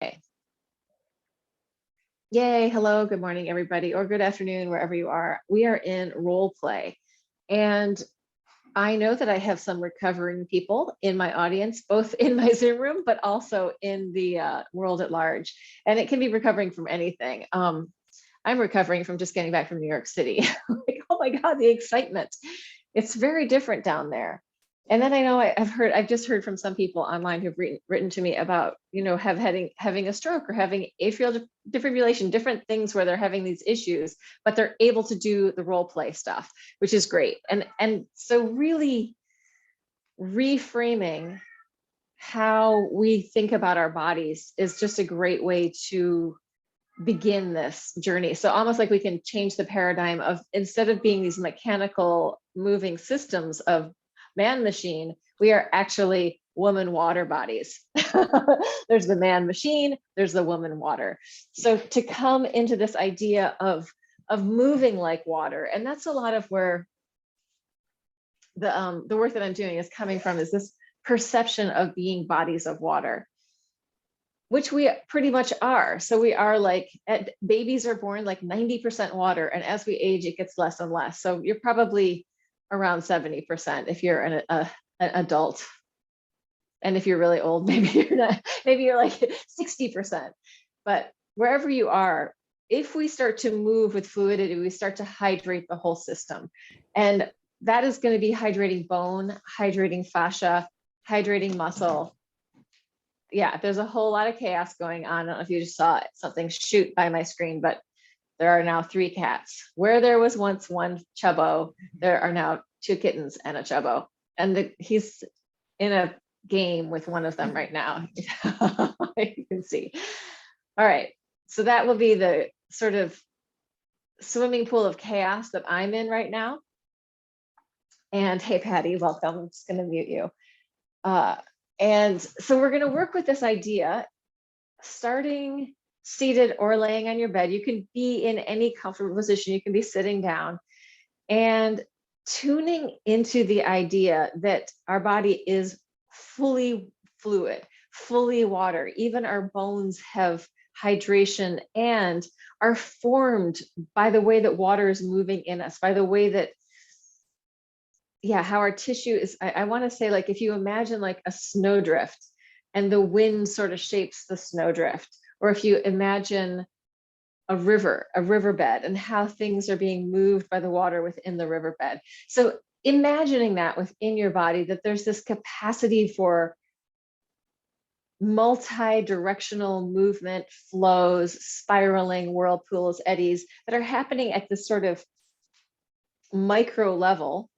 Okay. Yay, hello, good morning, everybody, or good afternoon, wherever you are. We are in role play. And I know that I have some recovering people in my audience, both in my Zoom room, but also in the world at large. And it can be recovering from anything. I'm recovering from just getting back from New York City. Like, oh my God, the excitement. It's very different down there. And then I know I've just heard from some people online who've written to me about, having a stroke or having atrial defibrillation, different things where they're having these issues, but they're able to do the role play stuff, which is great. And so really reframing how we think about our bodies is just a great way to begin this journey. So almost like we can change the paradigm of, instead of being these mechanical moving systems of man machine, we are actually woman water bodies. There's the man machine, there's the woman water. So to come into this idea of moving like water, and that's a lot of where the work that I'm doing is coming from, is this perception of being bodies of water, which we pretty much are. So we are like, babies are born like 90% water, and as we age, it gets less and less. So you're probably around 70% if you're an adult. And if you're really old, maybe you're not, maybe you're like 60%. But wherever you are, if we start to move with fluidity, we start to hydrate the whole system. And that is going to be hydrating bone, hydrating fascia, hydrating muscle. Yeah, there's a whole lot of chaos going on. I don't know if you just saw something shoot by my screen, but there are now 3 cats. Where there was once 1 chubbo, there are now 2 kittens and a chubbo. And he's in a game with one of them right now. You can see. All right, so that will be the sort of swimming pool of chaos that I'm in right now. And hey, Patty, welcome. I'm just going to mute you. And so we're going to work with this idea, starting seated or laying on your bed. You can be in any comfortable position. You can be sitting down, and tuning into the idea that our body is fully fluid, fully water. Even our bones have hydration and are formed by the way that water is moving in us, by the way that, how our tissue is. I want to say, like, if you imagine like a snowdrift and the wind sort of shapes the snowdrift, or if you imagine a riverbed and how things are being moved by the water within the riverbed. So imagining that within your body, that there's this capacity for multi-directional movement, flows, spiraling whirlpools, eddies that are happening at this sort of micro level,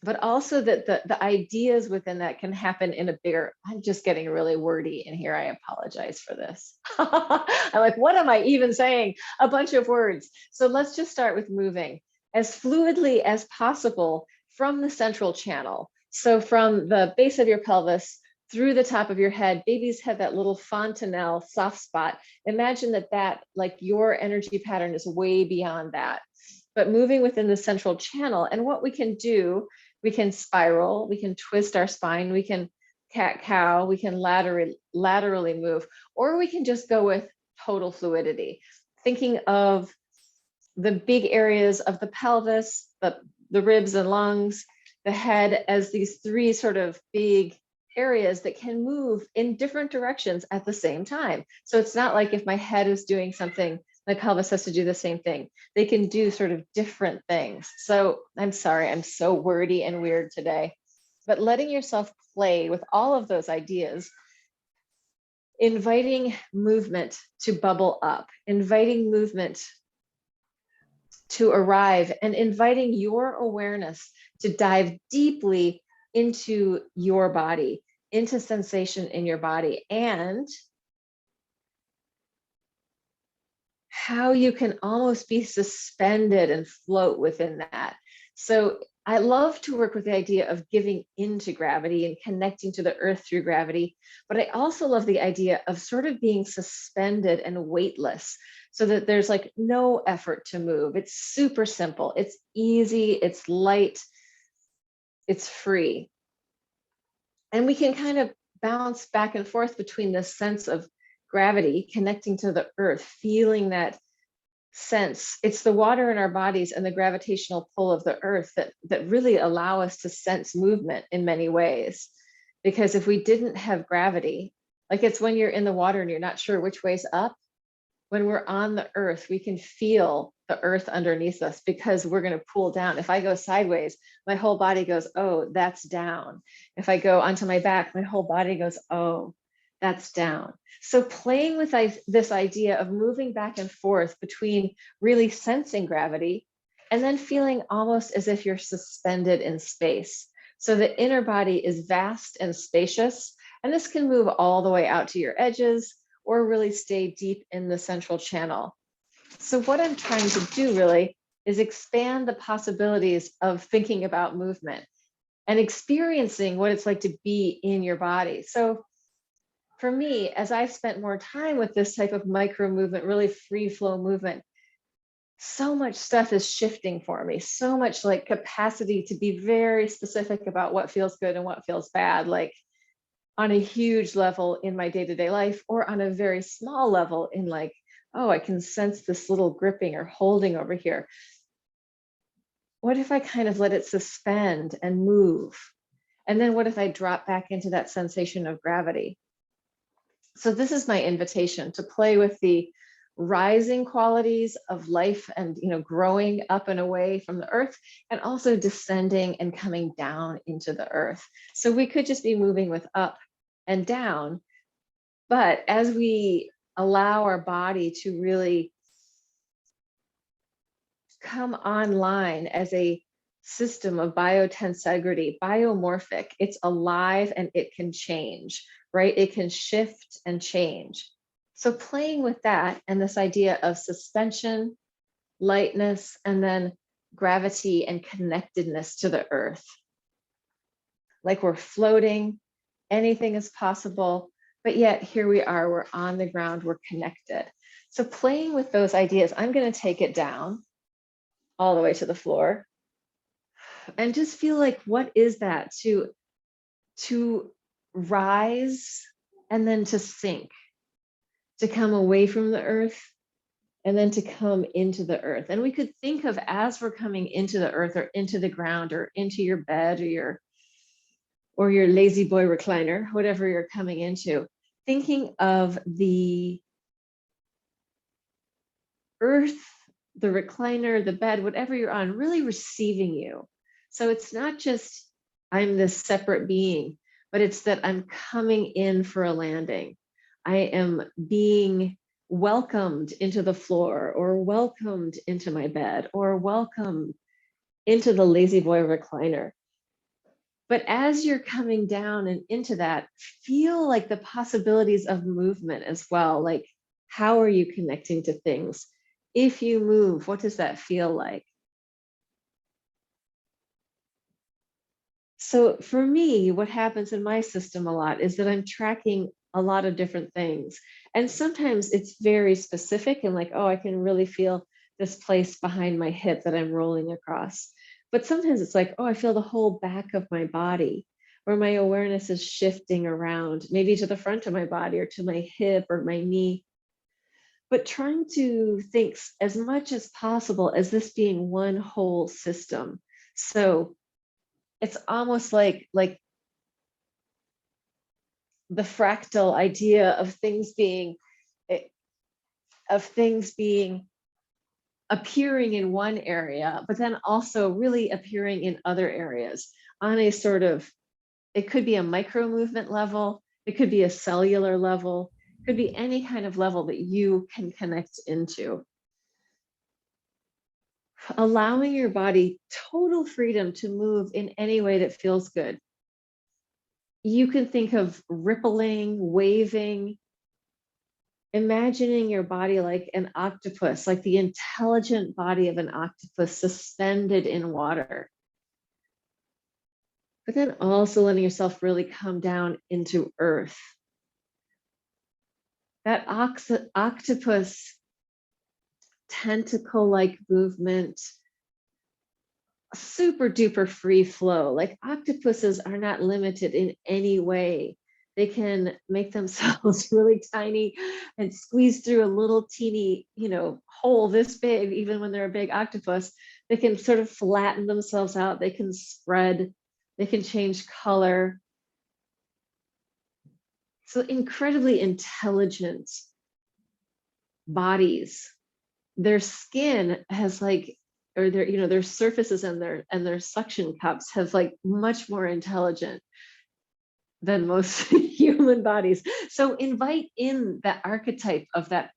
but also that the ideas within that can happen in a bigger. I'm just getting really wordy in here. I apologize for this. I'm like, what am I even saying? A bunch of words. So let's just start with moving as fluidly as possible from the central channel. So from the base of your pelvis through the top of your head. Babies have that little fontanelle soft spot. Imagine that like your energy pattern is way beyond that, but moving within the central channel. And what we can do, we can spiral, we can twist our spine, we can cat-cow, we can laterally move, or we can just go with total fluidity. Thinking of the big areas of the pelvis, the ribs and lungs, the head as these 3 sort of big areas that can move in different directions at the same time. So it's not like if my head is doing something, my pelvis has to do the same thing. They can do sort of different things. So I'm sorry, I'm so wordy and weird today, but letting yourself play with all of those ideas, inviting movement to bubble up, inviting movement to arrive, and inviting your awareness to dive deeply into your body, into sensation in your body, and how you can almost be suspended and float within that. So I love to work with the idea of giving into gravity and connecting to the earth through gravity, but I also love the idea of sort of being suspended and weightless, so that there's like no effort to move. It's super simple, it's easy, it's light, it's free. And we can kind of bounce back and forth between this sense of gravity, connecting to the earth, feeling that sense. It's the water in our bodies and the gravitational pull of the earth that really allow us to sense movement in many ways. Because if we didn't have gravity, like it's when you're in the water and you're not sure which way's up, when we're on the earth, we can feel the earth underneath us because we're going to pull down. If I go sideways, my whole body goes, oh, that's down. If I go onto my back, my whole body goes, oh, that's down. So playing with this idea of moving back and forth between really sensing gravity and then feeling almost as if you're suspended in space. So the inner body is vast and spacious, and this can move all the way out to your edges or really stay deep in the central channel. So what I'm trying to do really is expand the possibilities of thinking about movement and experiencing what it's like to be in your body. So for me, as I spent more time with this type of micro movement, really free flow movement, so much stuff is shifting for me, so much like capacity to be very specific about what feels good and what feels bad, like on a huge level in my day-to-day life, or on a very small level in like, oh, I can sense this little gripping or holding over here. What if I kind of let it suspend and move? And then what if I drop back into that sensation of gravity? So this is my invitation to play with the rising qualities of life and, growing up and away from the earth, and also descending and coming down into the earth. So we could just be moving with up and down, but as we allow our body to really come online as a system of biotensegrity, biomorphic, it's alive and it can change, right? It can shift and change. So playing with that and this idea of suspension, lightness, and then gravity and connectedness to the earth. Like we're floating, anything is possible, but yet here we are, we're on the ground, we're connected. So playing with those ideas, I'm going to take it down all the way to the floor and just feel like, what is that to rise and then to sink, to come away from the earth and then to come into the earth. And we could think of, as we're coming into the earth or into the ground or into your bed or your lazy boy recliner, whatever you're coming into, thinking of the earth, the recliner, the bed, whatever you're on, really receiving you. So it's not just I'm this separate being, but it's that I'm coming in for a landing. I am being welcomed into the floor, or welcomed into my bed, or welcomed into the lazy boy recliner. But as you're coming down and into that, feel like the possibilities of movement as well. Like, how are you connecting to things? If you move, what does that feel like? So for me, what happens in my system a lot is that I'm tracking a lot of different things. And sometimes it's very specific and like, oh, I can really feel this place behind my hip that I'm rolling across. But sometimes it's like, oh, I feel the whole back of my body, where my awareness is shifting around, maybe to the front of my body or to my hip or my knee. But trying to think as much as possible as this being one whole system. So it's almost like the fractal idea of things being appearing in one area, but then also really appearing in other areas on a sort of, it could be a micro movement level, it could be a cellular level, it could be any kind of level that you can connect into. Allowing your body total freedom to move in any way that feels good. You can think of rippling, waving, imagining your body like an octopus, like the intelligent body of an octopus suspended in water. But then also letting yourself really come down into earth. That octopus tentacle-like movement, super duper free flow. Like octopuses are not limited in any way. They can make themselves really tiny and squeeze through a little teeny, hole this big, even when they're a big octopus. They can sort of flatten themselves out. They can spread, they can change color. So incredibly intelligent bodies. Their skin has like, or their surfaces and their suction cups have like much more intelligent than most human bodies. So invite in that archetype of that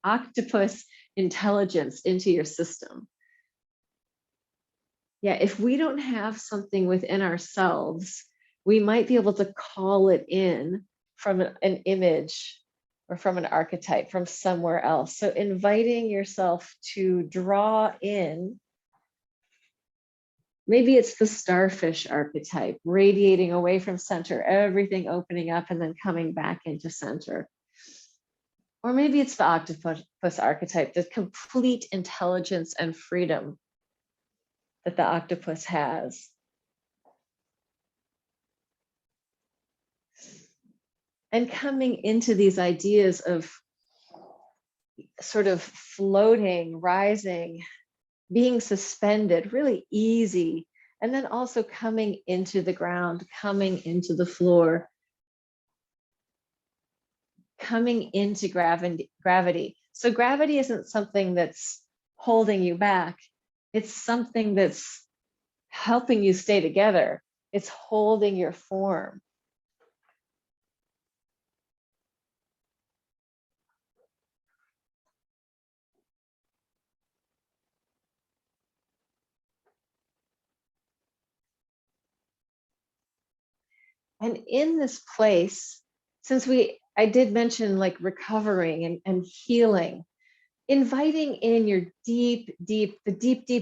octopus intelligence into your system. Yeah, if we don't have something within ourselves, we might be able to call it in from an image or from an archetype from somewhere else. So inviting yourself to draw in, maybe it's the starfish archetype, radiating away from center, everything opening up and then coming back into center. Or maybe it's the octopus archetype, the complete intelligence and freedom that the octopus has. And coming into these ideas of sort of floating, rising, being suspended, really easy, and then also coming into the ground, coming into the floor, coming into gravity. So gravity isn't something that's holding you back. It's something that's helping you stay together. It's holding your form. And in this place, since I did mention like recovering and healing, inviting in your deep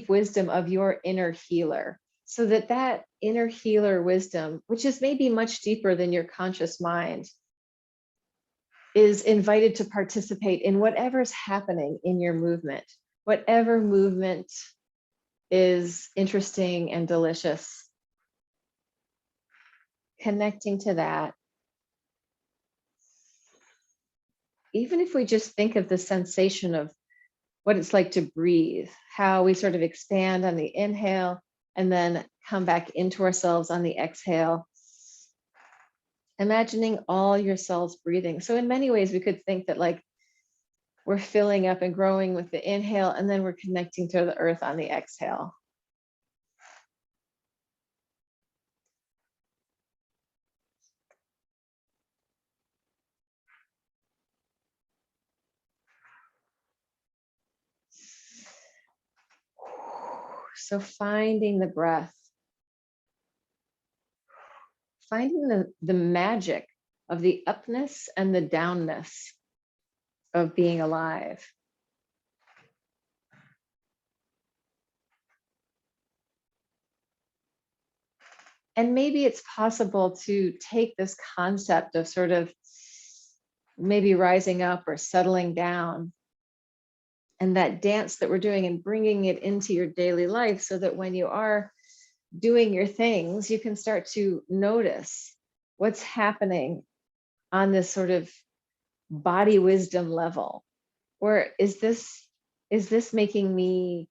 wisdom of your inner healer, so that inner healer wisdom, which is maybe much deeper than your conscious mind, is invited to participate in whatever's happening in your movement, whatever movement is interesting and delicious. Connecting to that. Even if we just think of the sensation of what it's like to breathe, how we sort of expand on the inhale and then come back into ourselves on the exhale. Imagining all your cells breathing. So in many ways, we could think that like we're filling up and growing with the inhale, and then we're connecting to the earth on the exhale. So finding the breath, finding the magic of the upness and the downness of being alive. And maybe it's possible to take this concept of sort of maybe rising up or settling down, and that dance that we're doing, and bringing it into your daily life, so that when you are doing your things, you can start to notice what's happening on this sort of body wisdom level. Or is this making me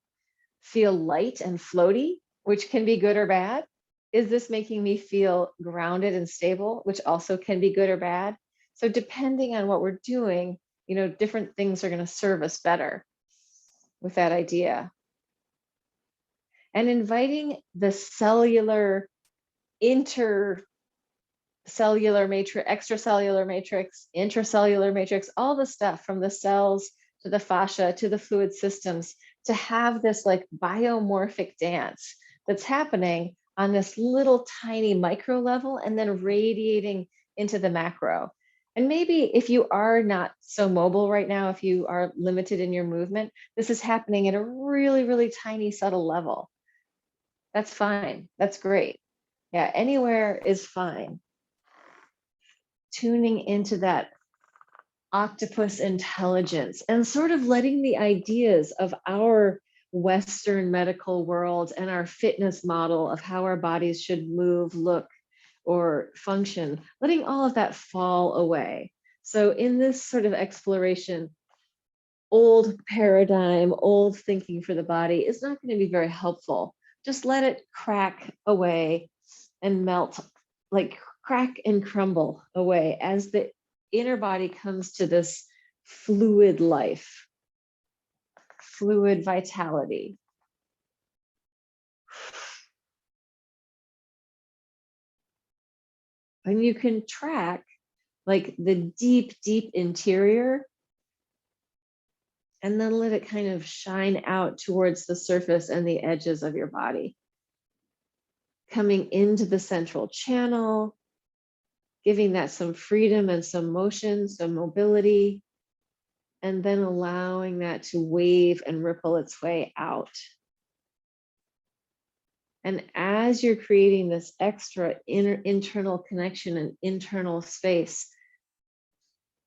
feel light and floaty, which can be good or bad? Is this making me feel grounded and stable, which also can be good or bad? So depending on what we're doing, different things are going to serve us better with that idea. And inviting the cellular, intercellular matrix, extracellular matrix, intracellular matrix, all the stuff from the cells to the fascia to the fluid systems, to have this like biomorphic dance that's happening on this little tiny micro level and then radiating into the macro. And maybe if you are not so mobile right now, if you are limited in your movement, this is happening at a really, really tiny, subtle level. That's fine. That's great. Yeah, anywhere is fine. Tuning into that octopus intelligence and sort of letting the ideas of our Western medical world and our fitness model of how our bodies should move, look, or function, letting all of that fall away. So in this sort of exploration, old paradigm, old thinking for the body is not going to be very helpful. Just let it crack away and melt, like crack and crumble away as the inner body comes to this fluid life, fluid vitality. And you can track like the deep, deep interior, and then let it kind of shine out towards the surface and the edges of your body. Coming into the central channel, giving that some freedom and some motion, some mobility, and then allowing that to wave and ripple its way out. And as you're creating this extra internal connection and internal space,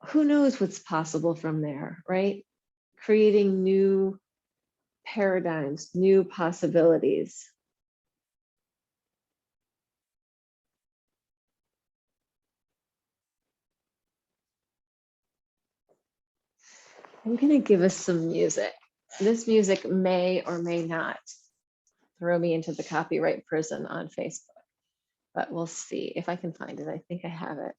who knows what's possible from there, right? Creating new paradigms, new possibilities. I'm going to give us some music. This music may or may not throw me into the copyright prison on Facebook, but we'll see if I can find it. I think I have it.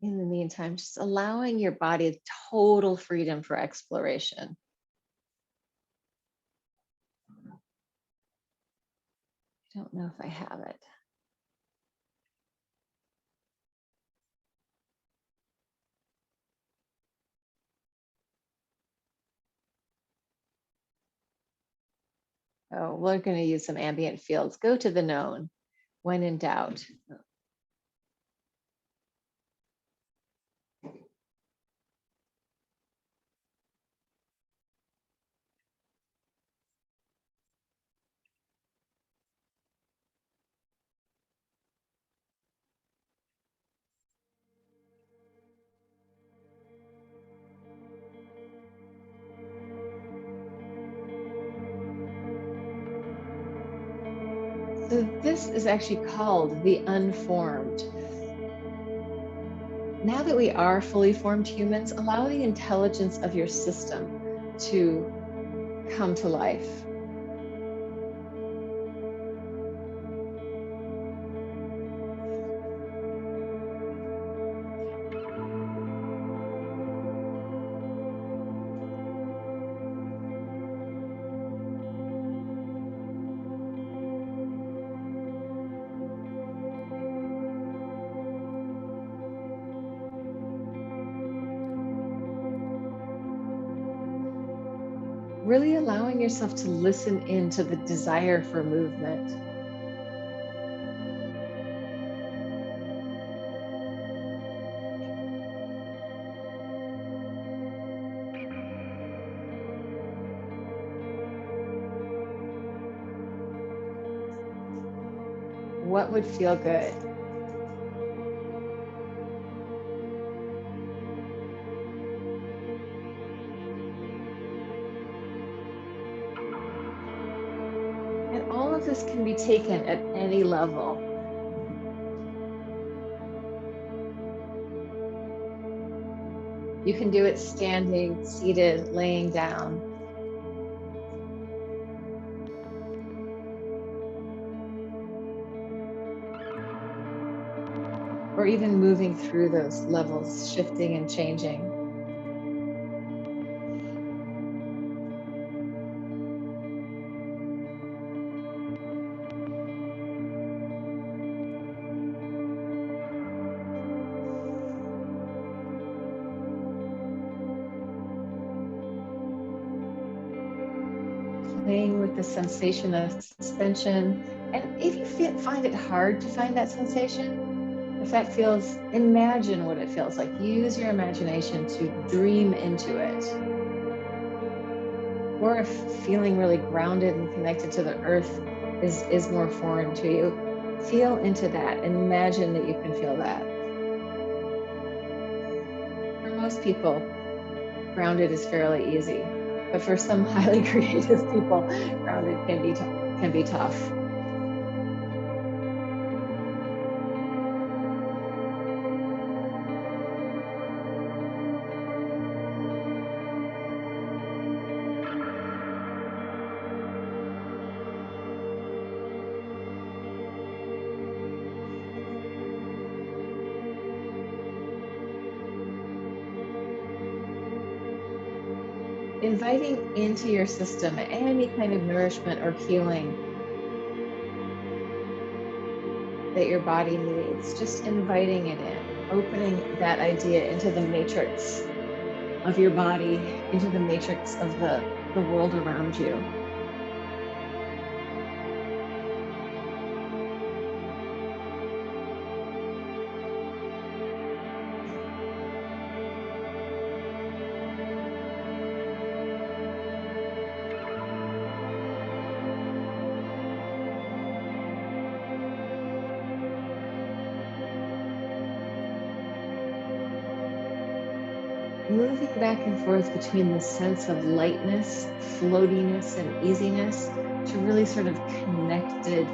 In the meantime, just allowing your body total freedom for exploration. I don't know if I have it. Oh, we're going to use some ambient fields. Go to the known when in doubt. So this is actually called the unformed. Now that we are fully formed humans, allow the intelligence of your system to come to life. Really allowing yourself to listen into the desire for movement. What would feel good? And all of this can be taken at any level. You can do it standing, seated, laying down. Or even moving through those levels, shifting and changing. Playing with the sensation of suspension. And if you find it hard to find that sensation, if that feels, imagine what it feels like. Use your imagination to dream into it. Or if feeling really grounded and connected to the earth, is more foreign to you. Feel into that and imagine that you can feel that. For most people, grounded is fairly easy, but for some highly creative people, grounded can be tough. Inviting into your system any kind of nourishment or healing that your body needs, just inviting it in, opening that idea into the matrix of your body, into the matrix of the world around you. Moving back and forth between the sense of lightness, floatiness, and easiness to really sort of connected,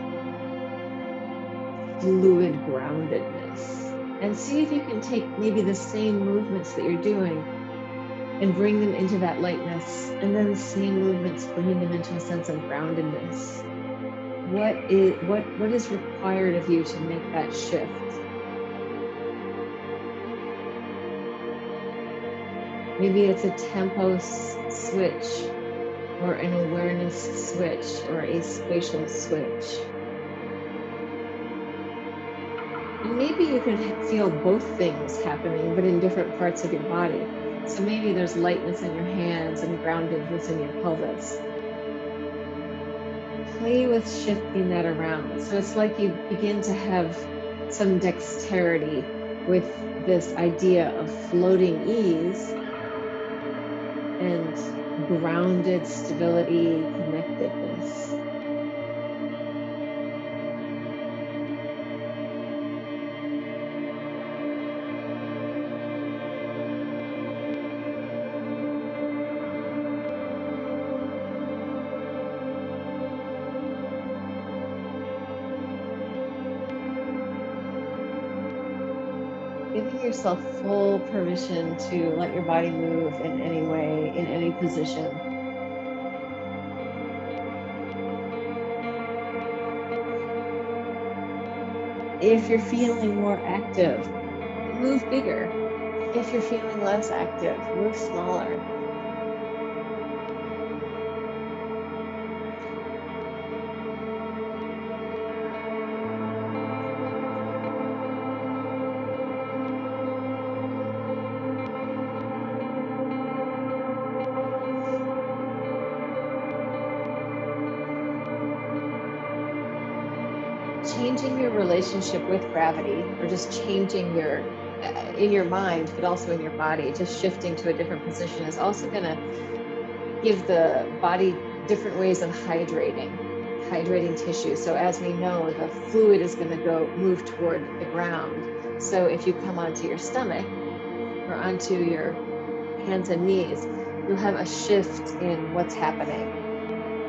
fluid groundedness. And see if you can take maybe the same movements that you're doing and bring them into that lightness, and then the same movements, bringing them into a sense of groundedness. What is required of you to make that shift? Maybe it's a tempo switch, or an awareness switch, or a spatial switch. And maybe you can feel both things happening, but in different parts of your body. So maybe there's lightness in your hands and groundedness in your pelvis. Play with shifting that around. So it's like you begin to have some dexterity with this idea of floating ease and grounded stability, connectedness. Giving yourself full permission to let your body move in any way, in any position. If you're feeling more active, move bigger. If you're feeling less active, move smaller. Changing your relationship with gravity, or just changing your in your mind, but also in your body, just shifting to a different position, is also going to give the body different ways of hydrating tissue. So as we know, the fluid is going to move toward the ground. So if you come onto your stomach or onto your hands and knees, you'll have a shift in what's happening.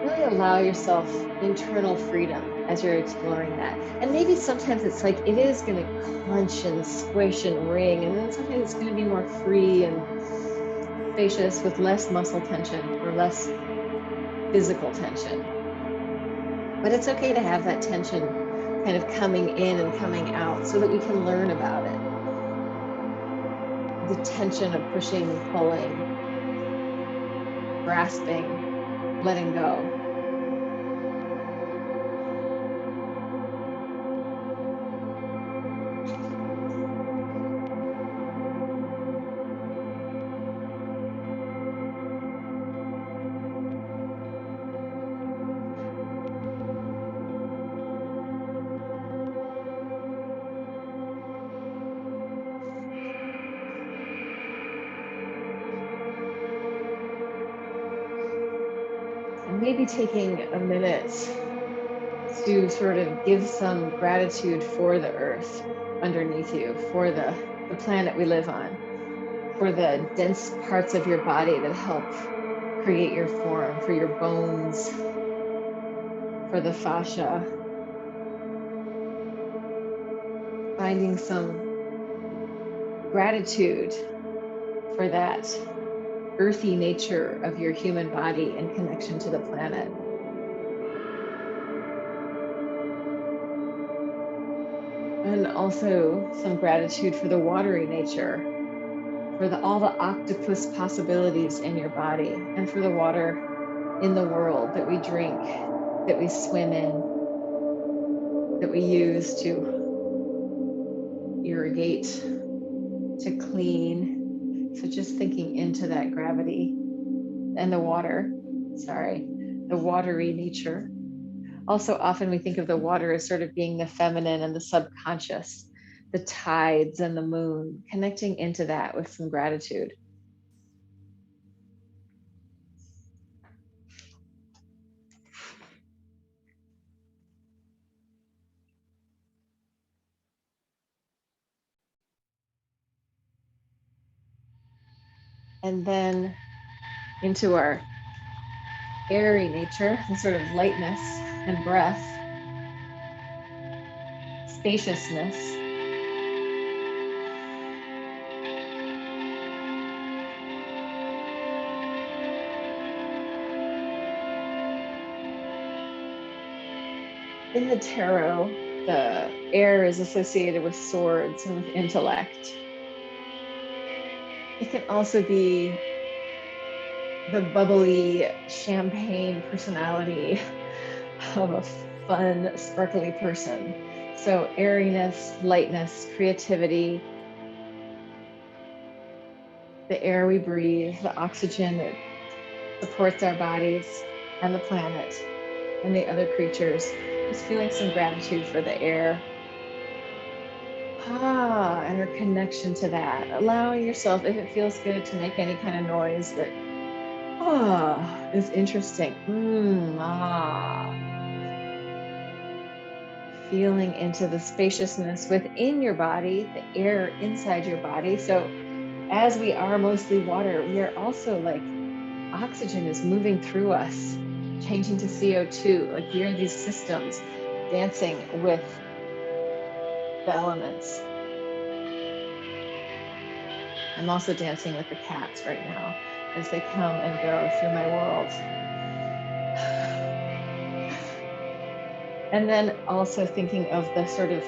Really allow yourself internal freedom as you're exploring that. And maybe sometimes it's like it is going to clench and squish and ring, and then sometimes it's going to be more free and spacious with less muscle tension or less physical tension. But it's okay to have that tension kind of coming in and coming out so that we can learn about it. The tension of pushing, pulling, grasping, letting go. And maybe taking a minute to sort of give some gratitude for the earth underneath you, for the planet we live on, for the dense parts of your body that help create your form, for your bones, for the fascia, finding some gratitude for that earthy nature of your human body and connection to the planet. And also some gratitude for the watery nature, for all the octopus possibilities in your body, and for the water in the world that we drink, that we swim in, that we use to irrigate, to clean. So just thinking into that gravity and the water, the watery nature. Also, often we think of the water as sort of being the feminine and the subconscious, the tides and the moon, connecting into that with some gratitude. And then into our airy nature, the sort of lightness and breath, spaciousness. In the tarot, the air is associated with swords and with intellect. It can also be the bubbly champagne personality of a fun, sparkly person. So airiness, lightness, creativity, the air we breathe, the oxygen that supports our bodies and the planet and the other creatures. Just feeling some gratitude for the air. And our connection to that. Allowing yourself, if it feels good, to make any kind of noise that is interesting. Feeling into the spaciousness within your body, the air inside your body. So as we are mostly water, we are also like oxygen is moving through us, changing to CO2. Like we are these systems dancing with the elements. I'm also dancing with the cats right now as they come and go through my world. And then also thinking of the sort of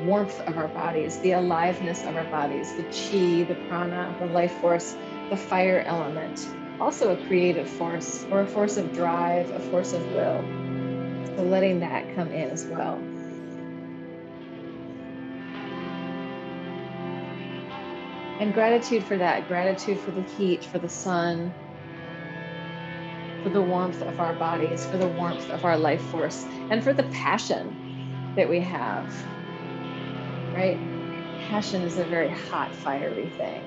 warmth of our bodies, the aliveness of our bodies, the chi, the prana, the life force, the fire element, also a creative force or a force of drive, a force of will. So letting that come in as well. And gratitude for that, gratitude for the heat, for the sun, for the warmth of our bodies, for the warmth of our life force, and for the passion that we have, right? Passion is a very hot, fiery thing.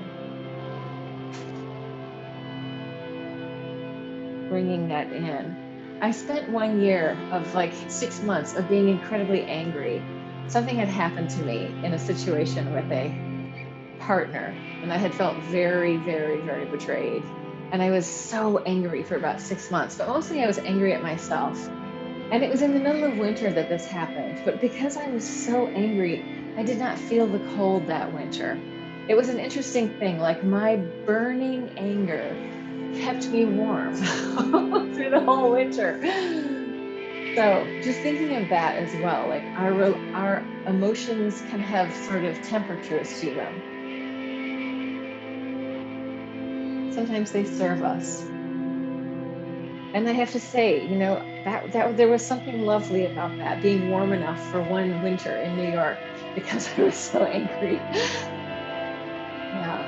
Bringing that in. I spent 1 year of like 6 months of being incredibly angry. Something had happened to me in a situation with a partner, and I had felt very, very, very betrayed. And I was so angry for about 6 months, but mostly I was angry at myself. And it was in the middle of winter that this happened. But because I was so angry, I did not feel the cold that winter. It was an interesting thing. Like my burning anger kept me warm through the whole winter. So just thinking of that as well, like our emotions can have sort of temperatures to them. Sometimes they serve us. And I have to say, you know, that there was something lovely about that, being warm enough for one winter in New York because I was so angry. Yeah.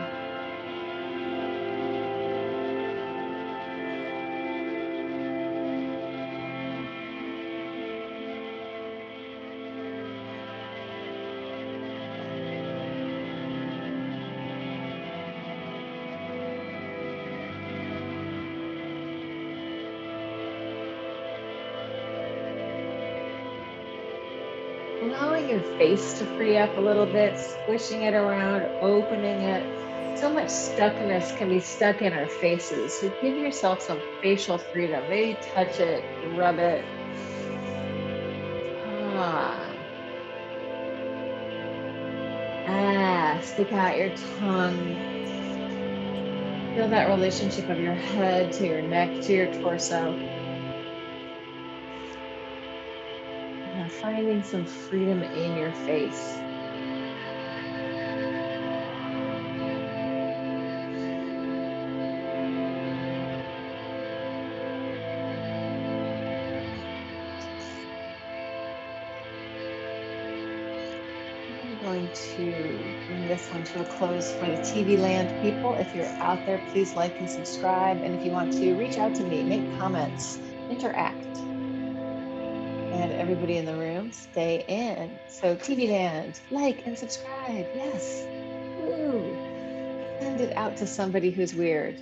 allowing your face to free up a little bit, squishing it around, opening it. So much stuckness can be stuck in our faces. So give yourself some facial freedom. Maybe touch it, rub it. Stick out your tongue. Feel that relationship of your head to your neck to your torso. And finding some freedom in your face. I'm going to bring this one to a close for the TV land people. If you're out there, please like and subscribe. And if you want to reach out to me, make comments, interact. And everybody in the room, stay in. So TV land, like and subscribe. Yes. Woo. Send it out to somebody who's weird.